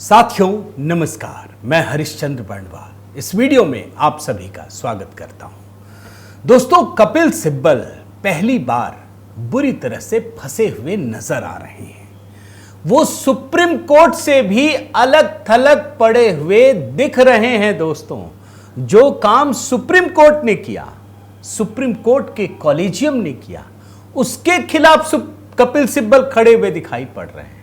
साथियों नमस्कार, मैं हरिश्चंद्र बर्णवाल इस वीडियो में आप सभी का स्वागत करता हूं। दोस्तों, कपिल सिब्बल पहली बार बुरी तरह से फंसे हुए नजर आ रहे हैं। वो सुप्रीम कोर्ट से भी अलग थलग पड़े हुए दिख रहे हैं। दोस्तों, जो काम सुप्रीम कोर्ट ने किया, सुप्रीम कोर्ट के कॉलेजियम ने किया, उसके खिलाफ कपिल सिब्बल खड़े हुए दिखाई पड़ रहे हैं।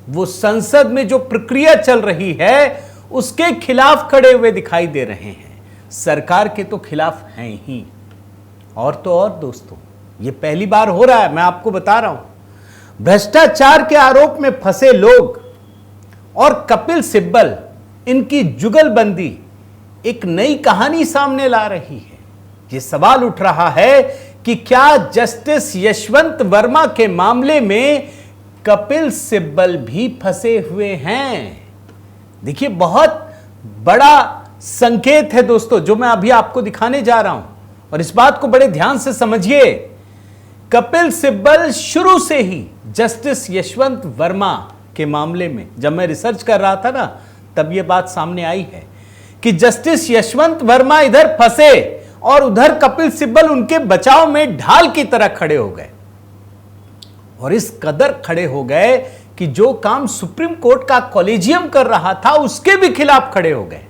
वो संसद में जो प्रक्रिया चल रही है उसके खिलाफ खड़े हुए दिखाई दे रहे हैं। सरकार के तो खिलाफ हैं ही। और तो और दोस्तों, ये पहली बार हो रहा है, मैं आपको बता रहा हूं। भ्रष्टाचार के आरोप में फंसे लोग और कपिल सिब्बल, इनकी जुगलबंदी एक नई कहानी सामने ला रही है। ये सवाल उठ रहा है कि क्या जस्टिस यशवंत वर्मा के मामले में कपिल सिब्बल भी फंसे हुए हैं। देखिए, बहुत बड़ा संकेत है दोस्तों जो मैं अभी आपको दिखाने जा रहा हूं, और इस बात को बड़े ध्यान से समझिए। कपिल सिब्बल शुरू से ही जस्टिस यशवंत वर्मा के मामले में, जब मैं रिसर्च कर रहा था ना, तब यह बात सामने आई है कि जस्टिस यशवंत वर्मा इधर फंसे और उधर कपिल सिब्बल उनके बचाव में ढाल की तरह खड़े हो गए। और इस कदर खड़े हो गए कि जो काम सुप्रीम कोर्ट का कॉलेजियम कर रहा था उसके भी खिलाफ खड़े हो गए।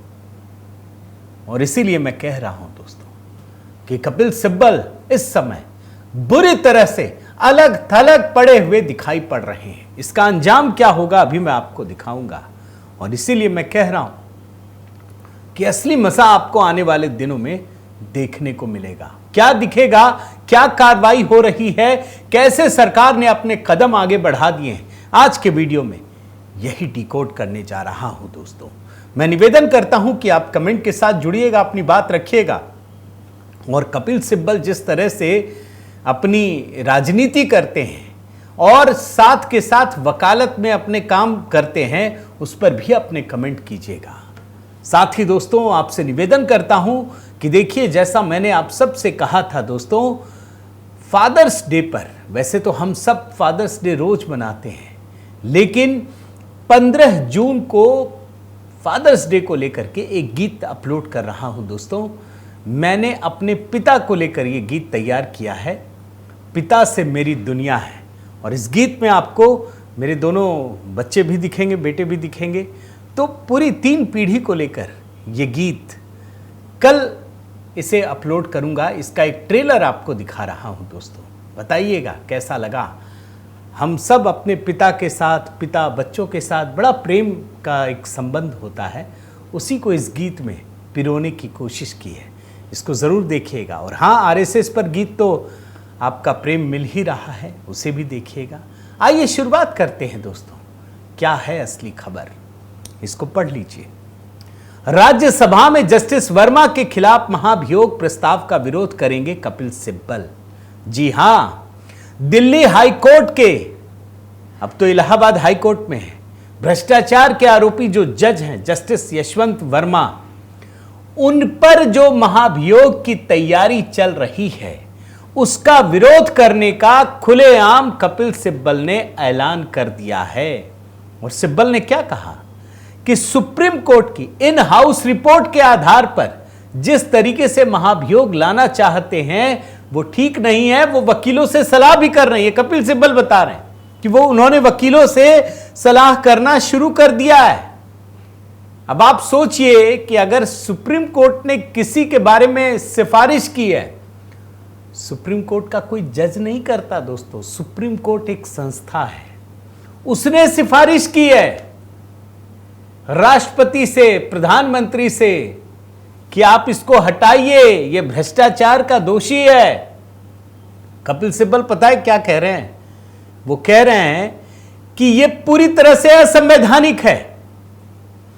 और इसीलिए मैं कह रहा हूं दोस्तों कि कपिल सिब्बल इस समय बुरी तरह से अलग थलग पड़े हुए दिखाई पड़ रहे हैं। इसका अंजाम क्या होगा अभी मैं आपको दिखाऊंगा। और इसीलिए मैं कह रहा हूं कि असली मजा आपको आने वाले दिनों में देखने को मिलेगा। क्या दिखेगा, क्या कार्रवाई हो रही है, कैसे सरकार ने अपने कदम आगे बढ़ा दिए हैं, आज के वीडियो में यही डिकोड करने जा रहा हूं। दोस्तों, मैं निवेदन करता हूं कि आप कमेंट के साथ जुड़िएगा, अपनी बात रखिएगा। और कपिल सिब्बल जिस तरह से अपनी राजनीति करते हैं और साथ के साथ वकालत में अपने काम करते हैं, उस पर भी अपने कमेंट कीजिएगा। साथ ही दोस्तों, आपसे निवेदन करता हूं कि देखिए, जैसा मैंने आप सब से कहा था दोस्तों, फादर्स डे पर, वैसे तो हम सब फादर्स डे रोज मनाते हैं, लेकिन 15 जून को फादर्स डे को लेकर के एक गीत अपलोड कर रहा हूं। दोस्तों, मैंने अपने पिता को लेकर यह गीत तैयार किया है, पिता से मेरी दुनिया है। और इस गीत में आपको मेरे दोनों बच्चे भी दिखेंगे, बेटे भी दिखेंगे। तो पूरी 3 पीढ़ी को लेकर यह गीत कल इसे अपलोड करूंगा। इसका एक ट्रेलर आपको दिखा रहा हूं। दोस्तों, बताइएगा कैसा लगा। हम सब अपने पिता के साथ, पिता बच्चों के साथ बड़ा प्रेम का एक संबंध होता है, उसी को इस गीत में पिरोने की कोशिश की है। इसको ज़रूर देखिएगा। और हाँ, आरएसएस पर गीत तो आपका प्रेम मिल ही रहा है, उसे भी देखिएगा। आइए शुरुआत करते हैं दोस्तों। क्या है असली खबर, इसको पढ़ लीजिए। राज्यसभा में जस्टिस वर्मा के खिलाफ महाभियोग प्रस्ताव का विरोध करेंगे कपिल सिब्बल। जी हां, दिल्ली हाईकोर्ट के, अब तो इलाहाबाद हाईकोर्ट में है, भ्रष्टाचार के आरोपी जो जज हैं जस्टिस यशवंत वर्मा, उन पर जो महाभियोग की तैयारी चल रही है उसका विरोध करने का खुलेआम कपिल सिब्बल ने ऐलान कर दिया है। और सिब्बल ने क्या कहा कि सुप्रीम कोर्ट की इन हाउस रिपोर्ट के आधार पर जिस तरीके से महाभियोग लाना चाहते हैं वो ठीक नहीं है। वो वकीलों से सलाह भी कर रहे हैं। कपिल सिब्बल बता रहे हैं कि उन्होंने वकीलों से सलाह करना शुरू कर दिया है। अब आप सोचिए कि अगर सुप्रीम कोर्ट ने किसी के बारे में सिफारिश की है, सुप्रीम कोर्ट का कोई जज नहीं करता दोस्तों, सुप्रीम कोर्ट एक संस्था है, उसने सिफारिश की है राष्ट्रपति से, प्रधानमंत्री से कि आप इसको हटाइए, यह भ्रष्टाचार का दोषी है। कपिल सिब्बल पता है क्या कह रहे हैं? वो कह रहे हैं कि यह पूरी तरह से असंवैधानिक है।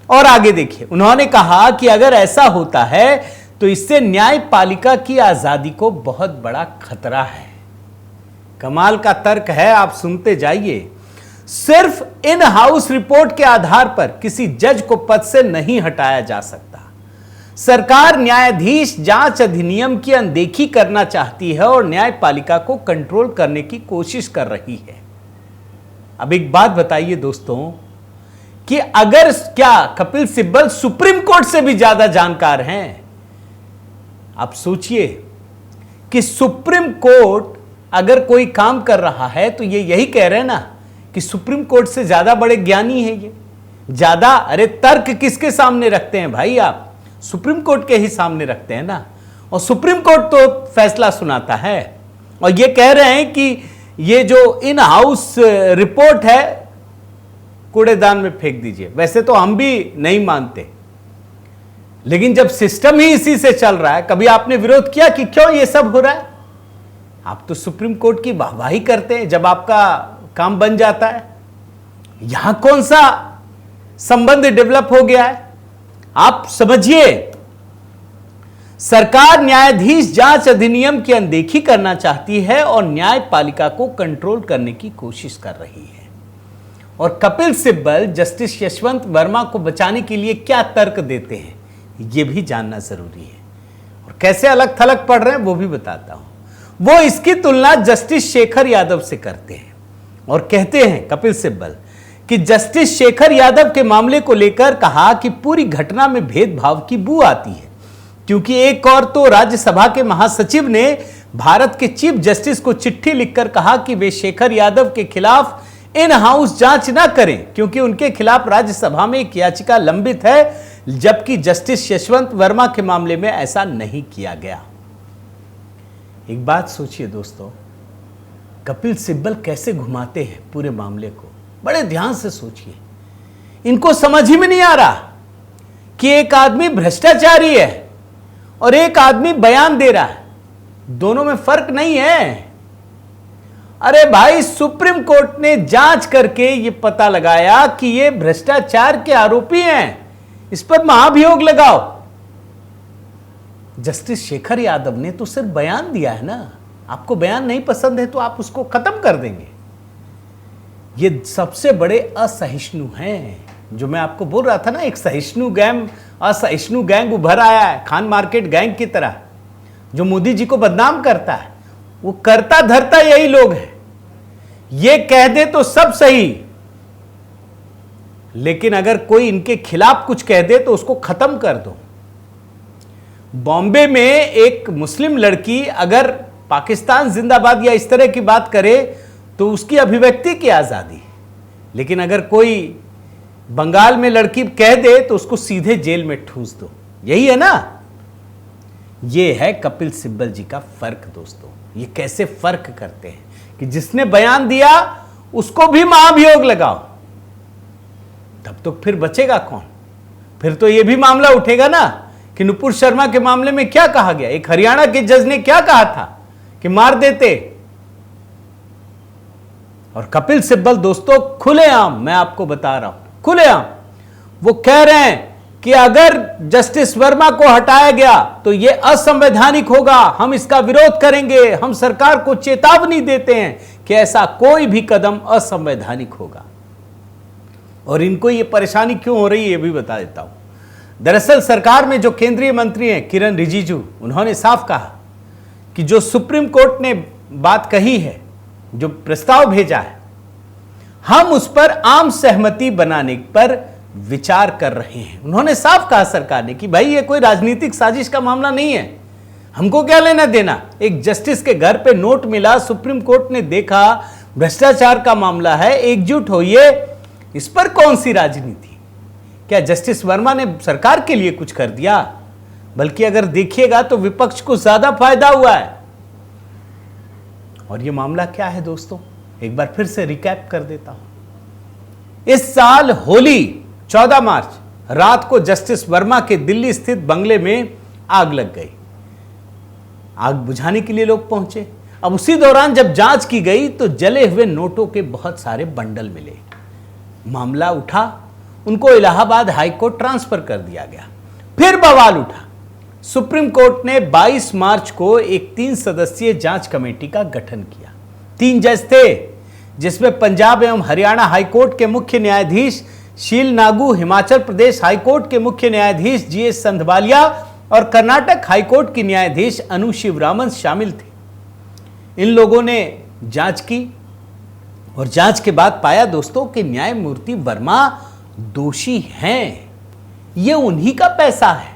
और आगे देखिए, उन्होंने कहा कि अगर ऐसा होता है तो इससे न्यायपालिका की आजादी को बहुत बड़ा खतरा है। कमाल का तर्क है, आप सुनते जाइए। सिर्फ इन हाउस रिपोर्ट के आधार पर किसी जज को पद से नहीं हटाया जा सकता। सरकार न्यायाधीश जांच अधिनियम की अनदेखी करना चाहती है और न्यायपालिका को कंट्रोल करने की कोशिश कर रही है। अब एक बात बताइए दोस्तों कि अगर क्या कपिल सिब्बल सुप्रीम कोर्ट से भी ज्यादा जानकार हैं? आप सोचिए कि सुप्रीम कोर्ट अगर कोई काम कर रहा है तो ये यही कह रहे हैं ना कि सुप्रीम कोर्ट से ज्यादा बड़े ज्ञानी है ये, ज्यादा। अरे तर्क किसके सामने रखते हैं भाई? आप सुप्रीम कोर्ट के ही सामने रखते हैं ना, और सुप्रीम कोर्ट तो फैसला सुनाता है। और ये कह रहे हैं कि ये जो इन हाउस रिपोर्ट है कूड़ेदान में फेंक दीजिए। वैसे तो हम भी नहीं मानते, लेकिन जब सिस्टम ही इसी से चल रहा है, कभी आपने विरोध किया कि क्यों ये सब हो रहा है? आप तो सुप्रीम कोर्ट की वाहवाही करते हैं जब आपका काम बन जाता है। यहां कौन सा संबंध डेवलप हो गया है? आप समझिए, सरकार न्यायाधीश जांच अधिनियम की अनदेखी करना चाहती है और न्यायपालिका को कंट्रोल करने की कोशिश कर रही है। और कपिल सिब्बल जस्टिस यशवंत वर्मा को बचाने के लिए क्या तर्क देते हैं, यह भी जानना जरूरी है। और कैसे अलग थलग पड़ रहे हैं वो भी बताता हूं। वो इसकी तुलना जस्टिस शेखर यादव से करते हैं और कहते हैं कपिल सिब्बल कि जस्टिस शेखर यादव के मामले को लेकर कहा कि पूरी घटना में भेदभाव की बू आती है, क्योंकि एक और तो राज्यसभा के महासचिव ने भारत के चीफ जस्टिस को चिट्ठी लिखकर कहा कि वे शेखर यादव के खिलाफ इन हाउस जांच ना करें क्योंकि उनके खिलाफ राज्यसभा में एक याचिका लंबित है, जबकि जस्टिस यशवंत वर्मा के मामले में ऐसा नहीं किया गया। एक बात सोचिए दोस्तों, कपिल सिब्बल कैसे घुमाते हैं पूरे मामले को, बड़े ध्यान से सोचिए। इनको समझ ही में नहीं आ रहा कि एक आदमी भ्रष्टाचारी है और एक आदमी बयान दे रहा है, दोनों में फर्क नहीं है। अरे भाई, सुप्रीम कोर्ट ने जांच करके यह पता लगाया कि ये भ्रष्टाचार के आरोपी हैं, इस पर महाभियोग लगाओ। जस्टिस शेखर यादव ने तो सिर्फ बयान दिया है ना, आपको बयान नहीं पसंद है तो आप उसको खत्म कर देंगे। ये सबसे बड़े असहिष्णु हैं, जो मैं आपको बोल रहा था ना, एक सहिष्णु गैंग असहिष्णु गैंग उभर आया है, खान मार्केट गैंग की तरह, जो मोदी जी को बदनाम करता है। वो करता धरता यही लोग हैं। ये कह दे तो सब सही, लेकिन अगर कोई इनके खिलाफ कुछ कह दे तो उसको खत्म कर दो। बॉम्बे में एक मुस्लिम लड़की अगर पाकिस्तान जिंदाबाद या इस तरह की बात करे तो उसकी अभिव्यक्ति की आजादी, लेकिन अगर कोई बंगाल में लड़की कह दे तो उसको सीधे जेल में ठूस दो। यही है ना, ये है कपिल सिब्बल जी का फर्क दोस्तों। ये कैसे फर्क करते हैं कि जिसने बयान दिया उसको भी महाभियोग लगाओ, तब तो फिर बचेगा कौन? फिर तो यह भी मामला उठेगा ना कि नुपुर शर्मा के मामले में क्या कहा गया, एक हरियाणा के जज ने क्या कहा था कि मार देते। और कपिल सिब्बल दोस्तों खुलेआम, मैं आपको बता रहा हूं खुलेआम, वो कह रहे हैं कि अगर जस्टिस वर्मा को हटाया गया तो यह असंवैधानिक होगा, हम इसका विरोध करेंगे, हम सरकार को चेतावनी देते हैं कि ऐसा कोई भी कदम असंवैधानिक होगा। और इनको यह परेशानी क्यों हो रही है, यह भी बता देता हूं। दरअसल सरकार में जो केंद्रीय मंत्री हैं किरण रिजिजू, उन्होंने साफ कहा कि जो सुप्रीम कोर्ट ने बात कही है, जो प्रस्ताव भेजा है, हम उस पर आम सहमति बनाने पर विचार कर रहे हैं। उन्होंने साफ कहा सरकार ने कि भाई ये कोई राजनीतिक साजिश का मामला नहीं है, हमको क्या लेना देना। एक जस्टिस के घर पे नोट मिला, सुप्रीम कोर्ट ने देखा भ्रष्टाचार का मामला है, एकजुट होइए, इस पर कौन सी राजनीति। क्या जस्टिस वर्मा ने सरकार के लिए कुछ कर दिया? बल्कि अगर देखिएगा तो विपक्ष को ज्यादा फायदा हुआ है। और यह मामला क्या है दोस्तों, एक बार फिर से रिकैप कर देता हूं। इस साल होली 14 मार्च रात को जस्टिस वर्मा के दिल्ली स्थित बंगले में आग लग गई। आग बुझाने के लिए लोग पहुंचे। अब उसी दौरान जब जांच की गई तो जले हुए नोटों के बहुत सारे बंडल मिले। मामला उठा, उनको इलाहाबाद हाई कोर्ट ट्रांसफर कर दिया गया। फिर बवाल उठा। सुप्रीम कोर्ट ने 22 मार्च को एक 3 सदस्यीय जांच कमेटी का गठन किया। 3 जज थे, जिसमें पंजाब एवं हरियाणा हाईकोर्ट के मुख्य न्यायाधीश शील नागू, हिमाचल प्रदेश हाईकोर्ट के मुख्य न्यायाधीश जीएस संधवालिया और कर्नाटक हाईकोर्ट की न्यायाधीश अनु शिवरामन शामिल थे। इन लोगों ने जांच की और जांच के बाद पाया दोस्तों कि न्यायमूर्ति वर्मा दोषी हैं, ये उन्हीं का पैसा है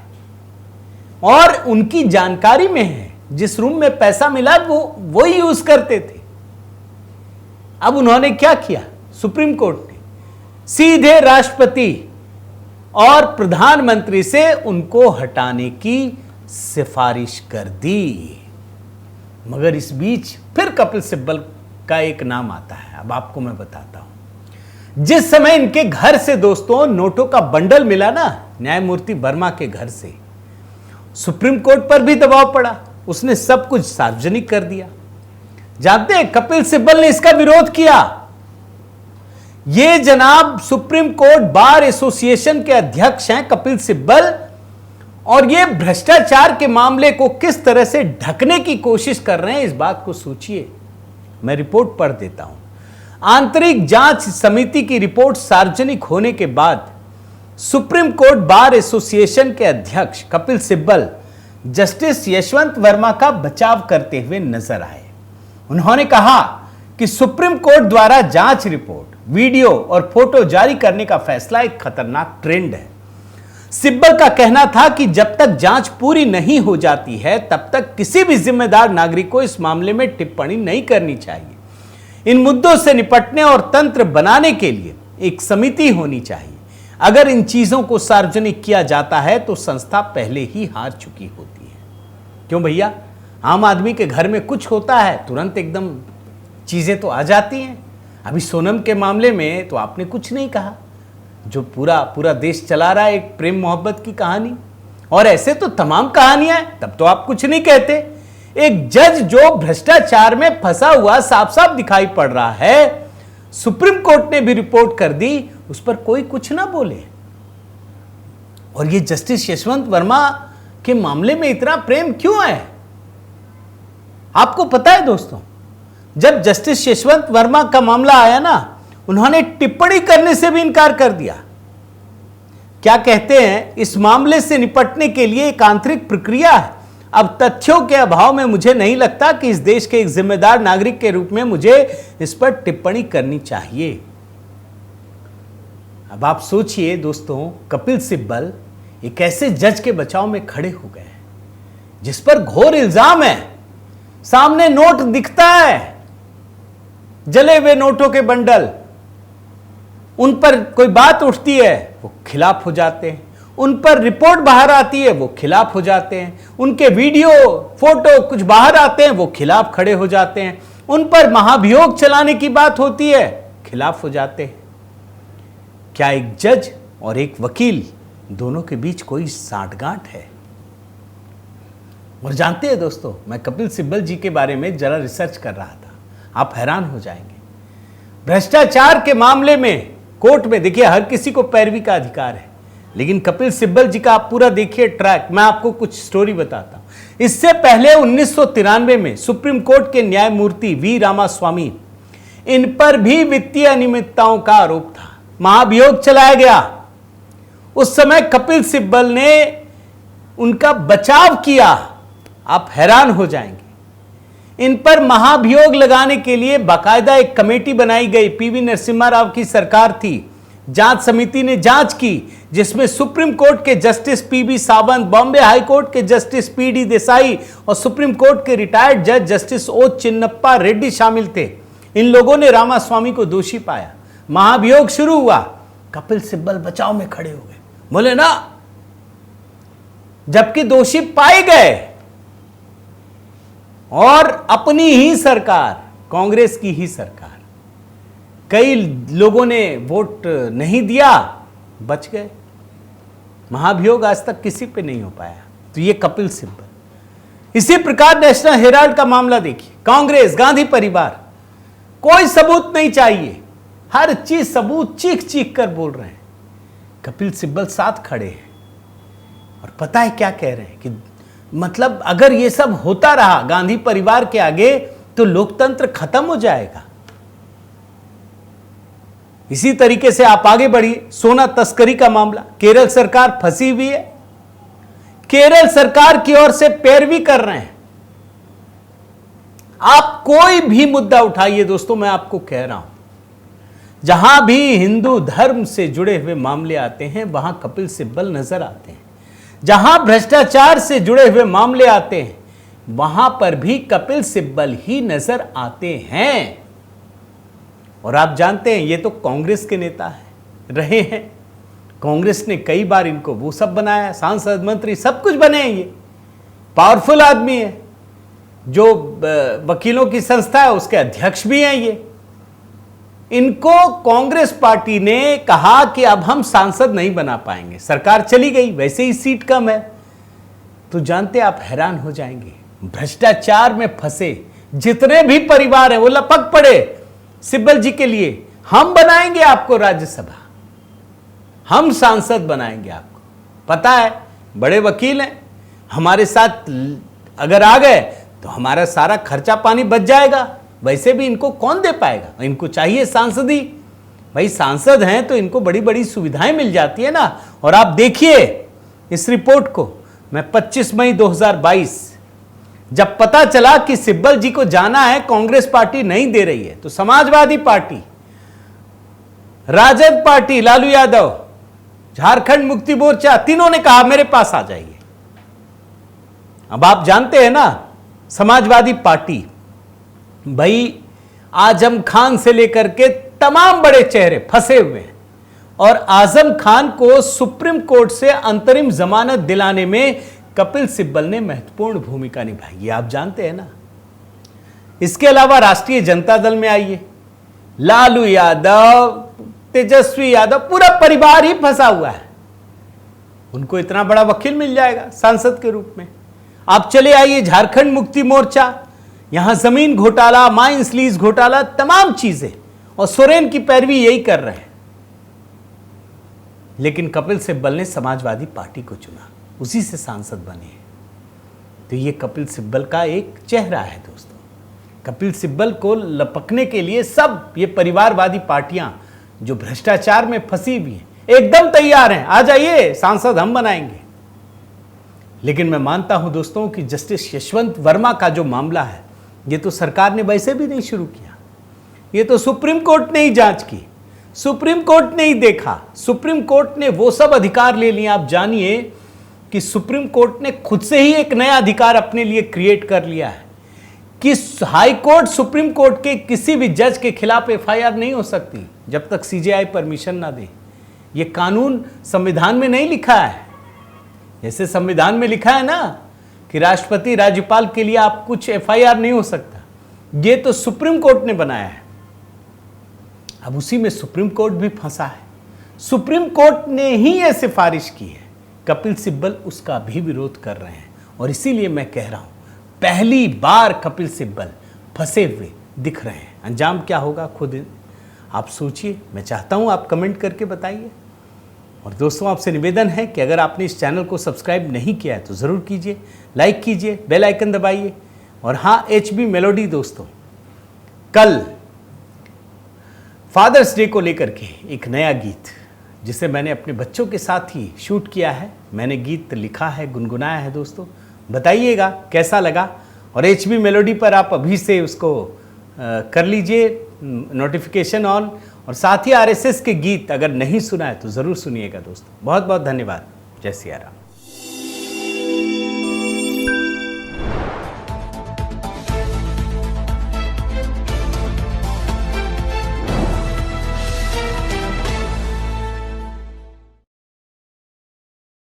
और उनकी जानकारी में है। जिस रूम में पैसा मिला वो ही यूज करते थे। अब उन्होंने क्या किया? सुप्रीम कोर्ट ने सीधे राष्ट्रपति और प्रधानमंत्री से उनको हटाने की सिफारिश कर दी। मगर इस बीच फिर कपिल सिब्बल का एक नाम आता है। अब आपको मैं बताता हूं। जिस समय इनके घर से दोस्तों नोटों का बंडल मिला ना, न्यायमूर्ति वर्मा के घर से, सुप्रीम कोर्ट पर भी दबाव पड़ा। उसने सब कुछ सार्वजनिक कर दिया। जानते हैं कपिल सिब्बल ने इसका विरोध किया। ये जनाब सुप्रीम कोर्ट बार एसोसिएशन के अध्यक्ष हैं कपिल सिब्बल, और ये भ्रष्टाचार के मामले को किस तरह से ढकने की कोशिश कर रहे हैं, इस बात को सोचिए। मैं रिपोर्ट पढ़ देता हूं। आंतरिक जांच समिति की रिपोर्ट सार्वजनिक होने के बाद सुप्रीम कोर्ट बार एसोसिएशन के अध्यक्ष कपिल सिब्बल जस्टिस यशवंत वर्मा का बचाव करते हुए नजर आए। उन्होंने कहा कि सुप्रीम कोर्ट द्वारा जांच रिपोर्ट, वीडियो और फोटो जारी करने का फैसला एक खतरनाक ट्रेंड है। सिब्बल का कहना था कि जब तक जांच पूरी नहीं हो जाती है तब तक किसी भी जिम्मेदार नागरिक को इस मामले में टिप्पणी नहीं करनी चाहिए। इन मुद्दों से निपटने और तंत्र बनाने के लिए एक समिति होनी चाहिए। अगर इन चीजों को सार्वजनिक किया जाता है तो संस्था पहले ही हार चुकी होती है। क्यों भैया, आम आदमी के घर में कुछ होता है तुरंत एकदम चीजें तो आ जाती हैं। अभी सोनम के मामले में तो आपने कुछ नहीं कहा, जो पूरा देश चला रहा है एक प्रेम मोहब्बत की कहानी, और ऐसे तो तमाम कहानियां हैं, तब तो आप कुछ नहीं कहते। एक जज जो भ्रष्टाचार में फंसा हुआ साफ साफ दिखाई पड़ रहा है, सुप्रीम कोर्ट ने भी रिपोर्ट कर दी, उस पर कोई कुछ ना बोले। और ये जस्टिस यशवंत वर्मा के मामले में इतना प्रेम क्यों है? आपको पता है दोस्तों, जब जस्टिस यशवंत वर्मा का मामला आया ना, उन्होंने टिप्पणी करने से भी इनकार कर दिया। क्या कहते हैं, इस मामले से निपटने के लिए एक आंतरिक प्रक्रिया है। अब तथ्यों के अभाव में मुझे नहीं लगता कि इस देश के एक जिम्मेदार नागरिक के रूप में मुझे इस पर टिप्पणी करनी चाहिए। अब आप सोचिए दोस्तों, कपिल सिब्बल एक ऐसे जज के बचाव में खड़े हो गए जिस पर घोर इल्जाम है। सामने नोट दिखता है, जले हुए नोटों के बंडल, उन पर कोई बात उठती है वो खिलाफ हो जाते हैं, उन पर रिपोर्ट बाहर आती है वो खिलाफ हो जाते हैं, उनके वीडियो फोटो कुछ बाहर आते हैं वो खिलाफ खड़े हो जाते हैं, उन पर महाभियोग चलाने की बात होती है खिलाफ हो जाते हैं। क्या एक जज और एक वकील दोनों के बीच कोई सांठगांठ है? और जानते हैं दोस्तों, मैं कपिल सिब्बल जी के बारे में जरा रिसर्च कर रहा था, आप हैरान हो जाएंगे। भ्रष्टाचार के मामले में कोर्ट में देखिए हर किसी को पैरवी का अधिकार है, लेकिन कपिल सिब्बल जी का आप पूरा देखिए ट्रैक। मैं आपको कुछ स्टोरी बताता हूं। इससे पहले 1993 में सुप्रीम कोर्ट के न्यायमूर्ति वी रामास्वामी, इन पर भी वित्तीय अनियमितताओं का आरोप था, महाभियोग चलाया गया। उस समय कपिल सिब्बल ने उनका बचाव किया। आप हैरान हो जाएंगे। इन पर महाभियोग लगाने के लिए बाकायदा एक कमेटी बनाई गई। पीवी नरसिम्हा राव की सरकार थी। जांच समिति ने जांच की, जिसमें सुप्रीम कोर्ट के justice PB Sawant, Bombay high court के जस्टिस पीडी देसाई और सुप्रीम कोर्ट के रिटायर्ड जज जस्टिस ओ चिन्नप्पा रेड्डी शामिल थे। इन लोगों ने रामास्वामी को दोषी पाया। महाभियोग शुरू हुआ। कपिल सिब्बल बचाव में खड़े हो गए, बोले ना, जबकि दोषी पाए गए और अपनी ही सरकार, कांग्रेस की ही सरकार, कई लोगों ने वोट नहीं दिया, बच गए। महाभियोग आज तक किसी पे नहीं हो पाया। तो ये कपिल सिब्बल। इसी प्रकार नेशनल हेराल्ड का मामला देखिए, कांग्रेस, गांधी परिवार, कोई सबूत नहीं चाहिए, हर चीज सबूत चीख चीख कर बोल रहे हैं। कपिल सिब्बल साथ खड़े हैं और पता है क्या कह रहे हैं कि मतलब अगर ये सब होता रहा गांधी परिवार के आगे तो लोकतंत्र खत्म हो जाएगा। इसी तरीके से आप आगे बढ़िए, सोना तस्करी का मामला, केरल सरकार फंसी हुई है। केरल सरकार की ओर से पैरवी कर रहे हैं। आप कोई भी मुद्दा उठाइए दोस्तों, मैं आपको कह रहा हूं, जहां भी हिंदू धर्म से जुड़े हुए मामले आते हैं वहां कपिल सिब्बल नजर आते हैं। जहां भ्रष्टाचार से जुड़े हुए मामले आते हैं वहां पर भी कपिल सिब्बल ही नजर आते हैं। और आप जानते हैं ये तो कांग्रेस के नेता रहे हैं। कांग्रेस ने कई बार इनको वो सब बनाया, सांसद मंत्री सब कुछ बने हैं। ये पावरफुल आदमी है, जो वकीलों की संस्था है उसके अध्यक्ष भी हैं। ये इनको कांग्रेस पार्टी ने कहा कि अब हम सांसद नहीं बना पाएंगे, सरकार चली गई, वैसे ही सीट कम है। तो जानते आप हैरान हो जाएंगे, भ्रष्टाचार में फंसे जितने भी परिवार हैं वो लपक पड़े सिब्बल जी के लिए। हम बनाएंगे आपको राज्यसभा, हम सांसद बनाएंगे आपको। पता है बड़े वकील हैं, हमारे साथ अगर आ गए तो हमारा सारा खर्चा पानी बच जाएगा। वैसे भी इनको कौन दे पाएगा, इनको चाहिए सांसदी। भाई सांसद हैं तो इनको बड़ी बड़ी सुविधाएं मिल जाती है ना। और आप देखिए इस रिपोर्ट को, मैं 25 मई 2022 जब पता चला कि सिब्बल जी को जाना है, कांग्रेस पार्टी नहीं दे रही है, तो समाजवादी पार्टी, राजद पार्टी, लालू यादव, झारखंड मुक्ति मोर्चा, तीनों ने कहा मेरे पास आ जाइए। अब आप जानते हैं ना, समाजवादी पार्टी भाई आजम खान से लेकर के तमाम बड़े चेहरे फंसे हुए हैं। और आजम खान को सुप्रीम कोर्ट से अंतरिम जमानत दिलाने में कपिल सिब्बल ने महत्वपूर्ण भूमिका निभाई, ये आप जानते हैं ना। इसके अलावा राष्ट्रीय जनता दल में आइए, लालू यादव, तेजस्वी यादव, पूरा परिवार ही फंसा हुआ है। उनको इतना बड़ा वकील मिल जाएगा सांसद के रूप में। आप चले आइए झारखंड मुक्ति मोर्चा, यहां जमीन घोटाला, माइंस लीज घोटाला, तमाम चीजें, और सोरेन की पैरवी यही कर रहे हैं। लेकिन कपिल सिब्बल ने समाजवादी पार्टी को चुना, उसी से सांसद बने। तो ये कपिल सिब्बल का एक चेहरा है दोस्तों। कपिल सिब्बल को लपकने के लिए सब ये परिवारवादी पार्टियां जो भ्रष्टाचार में फंसी हुई हैं एकदम तैयार हैं, आ जाइए सांसद हम बनाएंगे। लेकिन मैं मानता हूं दोस्तों कि जस्टिस यशवंत वर्मा का जो मामला है, ये तो सरकार ने वैसे भी नहीं शुरू किया, ये तो सुप्रीम कोर्ट ने ही जांच की, सुप्रीम कोर्ट ने ही देखा। सुप्रीम कोर्ट ने वो सब अधिकार ले लिए। आप जानिए कि सुप्रीम कोर्ट ने खुद से ही एक नया अधिकार अपने लिए क्रिएट कर लिया है कि हाई कोर्ट सुप्रीम कोर्ट के किसी भी जज के खिलाफ एफआईआर नहीं हो सकती जब तक सीजेआई परमिशन ना दे। ये कानून संविधान में नहीं लिखा है। जैसे संविधान में लिखा है ना कि राष्ट्रपति राज्यपाल के लिए आप कुछ एफआईआर नहीं हो सकता, ये तो सुप्रीम कोर्ट ने बनाया है। अब उसी में सुप्रीम कोर्ट भी फंसा है। सुप्रीम कोर्ट ने ही यह सिफारिश की है, कपिल सिब्बल उसका भी विरोध कर रहे हैं। और इसीलिए मैं कह रहा हूं, पहली बार कपिल सिब्बल फंसे हुए दिख रहे हैं। अंजाम क्या होगा खुद आप सोचिए। मैं चाहता हूं आप कमेंट करके बताइए। और दोस्तों आपसे निवेदन है कि अगर आपने इस चैनल को सब्सक्राइब नहीं किया है तो ज़रूर कीजिए, लाइक कीजिए, बेल आइकन दबाइए। और हाँ, एचबी मेलोडी दोस्तों कल फादर्स डे को लेकर के एक नया गीत, जिसे मैंने अपने बच्चों के साथ ही शूट किया है, मैंने गीत लिखा है, गुनगुनाया है दोस्तों। बताइएगा कैसा लगा। और एचबी मेलोडी पर आप अभी से उसको कर लीजिए नोटिफिकेशन ऑन। और साथ ही आरएसएस के गीत अगर नहीं सुना है तो ज़रूर सुनिएगा दोस्तों। बहुत बहुत धन्यवाद। जय सिया राम।